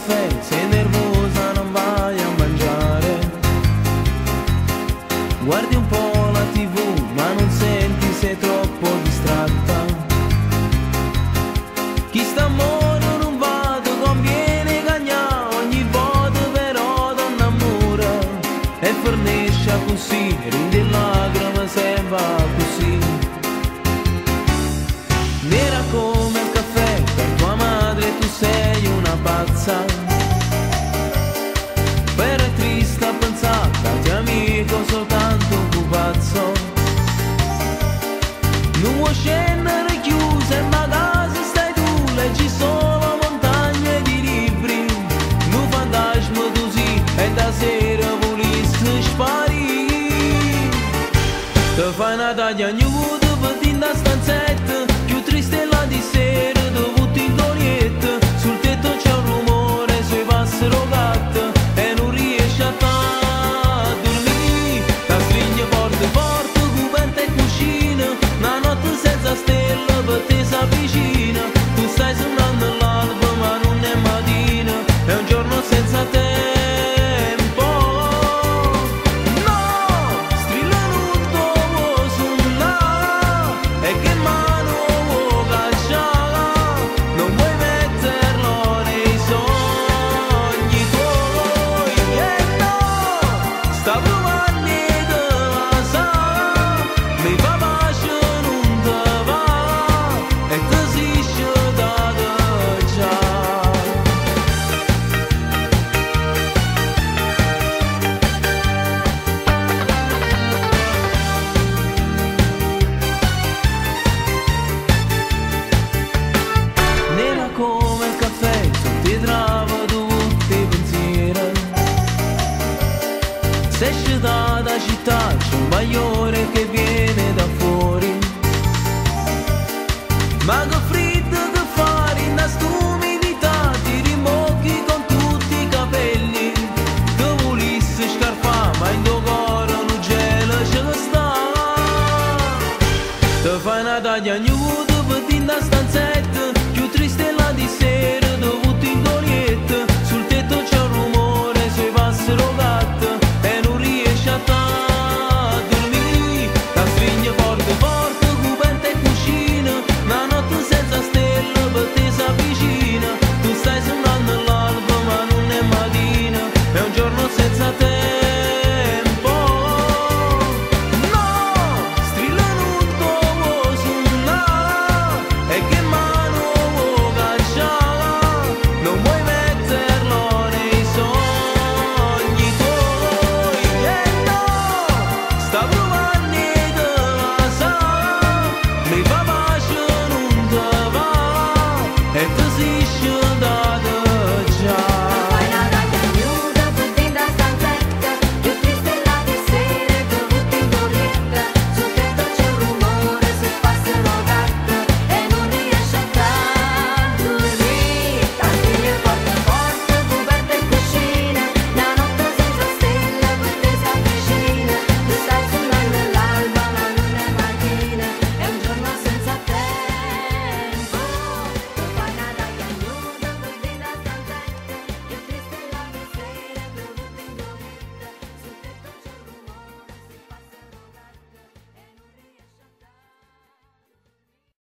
caffè, sei nervosa non vai a mangiare. Guardi un po' la TV ma non senti, sei troppo distratta. Chi sta amore non vado, conviene cagnare ogni volta, però donna amore e fornisce così, rinde lacrime se va così. Nera come il caffè, per tua madre tu sei una pazza. Per è triste a pensare, tanti amico soltanto un pupazzo. Non vuoi scendere chiusa in una casa stai tu, leggi solo montagne di libri. Non fantasma così e da sera volessi sparire. Te fai una taglia nuda